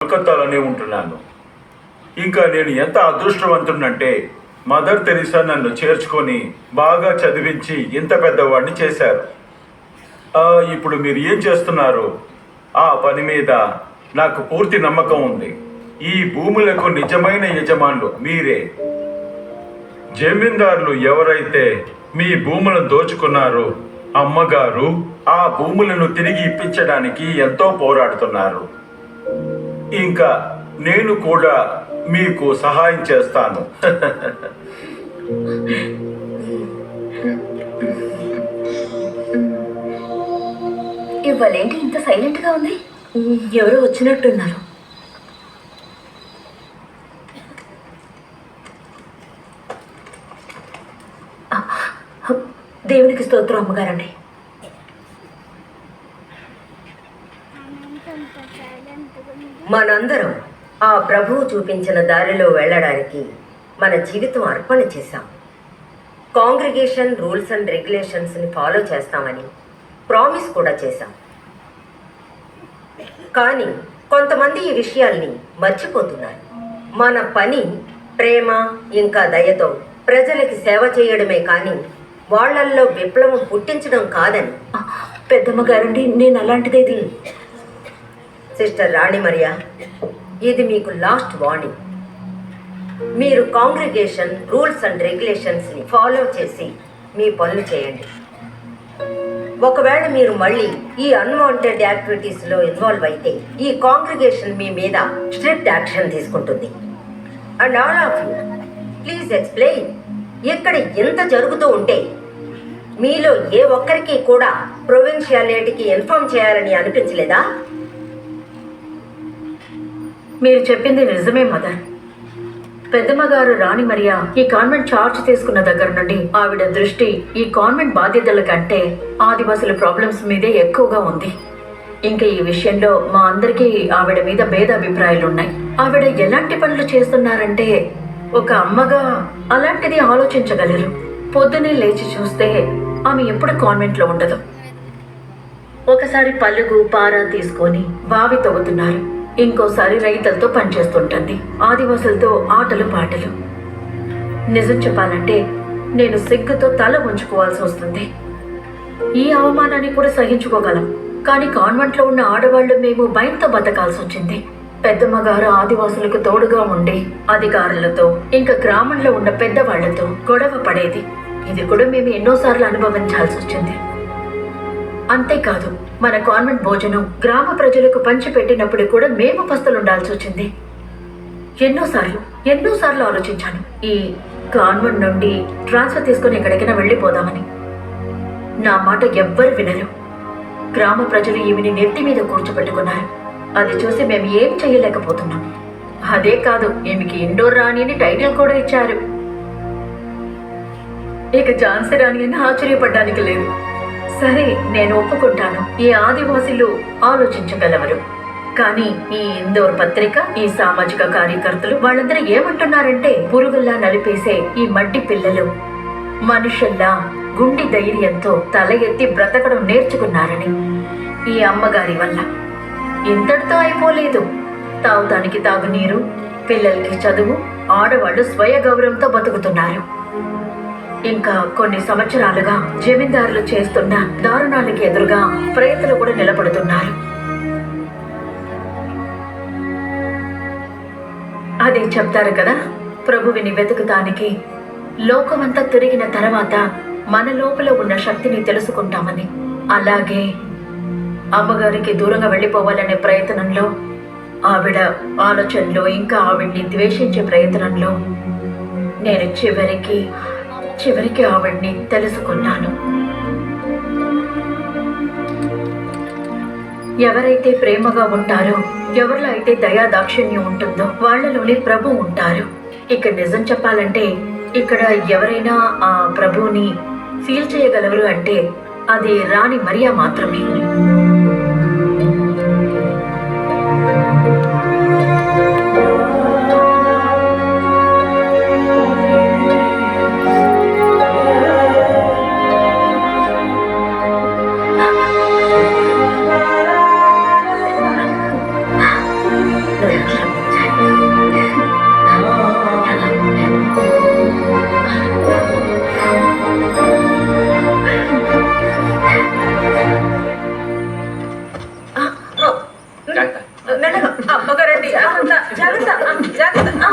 కలకత్తాలోనే ఉంటున్నాను. ఇంకా నేను ఎంత అదృష్టవంతుడంటే మదర్ తెరీసా నన్ను చేర్చుకొని బాగా చదివించి ఇంత పెద్దవాడిని చేశారు. ఇప్పుడు మీరు ఏం చేస్తున్నారు? ఆ పని మీద నాకు పూర్తి నమ్మకం ఉంది. ఈ భూములకు నిజమైన యజమానులు మీరే. జమీందారులు ఎవరైతే మీ భూములను దోచుకున్నారో అమ్మగారు ఆ భూములను తిరిగి ఇప్పించడానికి ఎంతో పోరాడుతున్నారు. ఇంకా నేను కూడా మీకు సహాయం చేస్తాను. ఇవ్వాలేంటి ఇంత సైలెంట్ గా ఉంది? ఎవరో వచ్చినట్టున్నారు. దేవునికి స్తోత్రం అమ్మగారండి. మనందరం ఆ ప్రభువు చూపించిన దారిలో వెళ్ళడానికి మన జీవితం అర్పణ చేశాం. కాంగ్రిగేషన్ రూల్స్ అండ్ రెగ్యులేషన్స్ని ఫాలో చేస్తామని ప్రామిస్ కూడా చేశాం. కానీ కొంతమంది ఈ విషయాల్ని మర్చిపోతున్నారు. మన పని ప్రేమ ఇంకా దయతో ప్రజలకి సేవ చేయడమే కానీ వాళ్ళల్లో విప్లవం పుట్టించడం కాదని. పెద్దమ్మ గారండి, నేను అలాంటిదేది. సిస్టర్ రాణి మరియా, ఇది మీకు లాస్ట్ వార్నింగ్. మీరు కాంగ్రిగేషన్ రూల్స్ అండ్ రెగ్యులేషన్స్ని ఫాలో చేసి మీ పనులు చేయండి. ఒకవేళ మీరు మళ్ళీ ఈ అన్వాంటెడ్ యాక్టివిటీస్లో ఇన్వాల్వ్ అయితే ఈ కాంగ్రిగేషన్ మీ మీద స్ట్రిక్ట్ యాక్షన్ తీసుకుంటుంది. And all of you please explain. ఇక్కడ ఎంత జరుగుతూ ఉంటే మీలో ఏ ఒక్కరికి కూడా ప్రొవిన్షియాలిటీకి ఇన్ఫార్మ్ చేయాలని అనిపించలేదా? మీరు చెప్పింది నిజమే మదర్. పెద్దమ్మ గారు రాణి మరియా ఈ కాన్వెంట్ చార్జ్ తీసుకున్న దగ్గర నుండి ఆవిడ దృష్టి ఈ కాన్వెంట్ బాధ్యతల కంటే ఆదివాసుల ప్రాబ్లమ్స్ మీదే ఎక్కువగా ఉంది. ఇంకా ఈ విషయంలో మా అందరికీ ఆవిడ మీద భేదాభిప్రాయాలున్నాయి. ఆవిడ ఎలాంటి పనులు చేస్తున్నారంటే ఒక అమ్మగా అలాంటిది ఆలోచించగలరు. పొద్దునే లేచి చూస్తే ఆమె ఎప్పుడు కాన్వెంట్లో ఉండదు. ఒకసారి పలుగు పారా తీసుకొని బావి తవ్వుతున్నారు, ఇంకోసారి రైతులతో పనిచేస్తుంటుంది, ఆదివాసులతో ఆటలు పాటలు. నిజం చెప్పాలంటే నేను సిగ్గుతో తల ఉంచుకోవాల్సి వస్తుంది. ఈ అవమానాన్ని కూడా సహించుకోగలం, కానీ కాన్వెంట్లో ఉన్న ఆడవాళ్లు మేము భయంతో బతకాల్సి వచ్చింది. పెద్దమ్మ గారు ఆదివాసులకు తోడుగా ఉండి అధికారులతో ఇంకా గ్రామంలో ఉన్న పెద్దవాళ్లతో గొడవ పడేది. ఇది కూడా మేము ఎన్నోసార్లు అనుభవించాల్సి వచ్చింది. అంతేకాదు, మన కాన్వెంట్ భోజనం గ్రామ ప్రజలకు పంచిపెట్టినప్పుడు కూడా మేము పస్తులుండాల్సి వచ్చింది. ఎన్నోసార్లు ఆలోచించాను ఈ కాన్వెంట్ నుండి ట్రాన్స్ఫర్ తీసుకుని ఎక్కడికైనా వెళ్ళిపోదామని. నా మాట ఎవ్వరు వినరు. గ్రామ ప్రజలు ఈమెని నెత్తి మీద కూర్చోబెట్టుకున్నారు. అది చూసి మేము ఏం చేయలేకపోతున్నాం. అదే కాదు, ఈమెకి ఇండోర్ రాణి అని టైటిల్ కూడా ఇచ్చారు. ఇక ఝాన్సీ రాణి అని ఆశ్చర్యపడడానికి లేదు. సరే, నేను ఒప్పుకుంటాను, ఈ ఆదివాసీలు ఆలోచించగలవరు. కానీ ఈ ఇందోర్ పత్రిక, ఈ సామాజిక కార్యకర్తలు వాళ్ళందరూ ఏమంటున్నారంటే పురుగుల్లా నలిపేసే ఈ మట్టి పిల్లలు మనుషుల్లా గుండె ధైర్యంతో తల ఎత్తి బ్రతకడం నేర్చుకున్నారని. ఈ అమ్మగారి వల్ల ఇంతటితో అయిపోలేదు. తాగుదానికి తాగునీరు, పిల్లలకి చదువు, ఆడవాళ్లు స్వయ గౌరవంతో బతుకుతున్నారు. ఇంకా కొన్ని సంవత్సరాలుగా జమీందారులు చేస్తున్న దారుణాలకి ఎదురుగా ప్రయత్నాలు కూడా నిలబడుతున్నారు. అదే చెప్తారు కదా, ప్రభువిని వెతుకుతానికి లోకమంతా తిరిగిన తర్వాత మన లోపల ఉన్న శక్తిని తెలుసుకుంటామని. అలాగే అమ్మగారికి దూరంగా వెళ్ళిపోవాలనే ప్రయత్నంలో, ఆవిడ ఆలోచనలో, ఇంకా ఆవిడ్ని ద్వేషించే ప్రయత్నంలో నేను చివరికి ఆవిడ్ని తెలుసుకున్నాను. ఎవరైతే ప్రేమగా ఉంటారో, ఎవరిలో అయితే దయా దాక్షిణ్యం ఉంటుందో వాళ్లలోనే ప్రభు ఉంటారు. ఇక నిజం చెప్పాలంటే ఇక్కడ ఎవరైనా ఆ ప్రభువుని ఫీల్ చేయగలరు అంటే అది రాణి మరియా మాత్రమే. మెల్లగా. అమ్మగారండి జాగ్రత్త జాగ్రత్త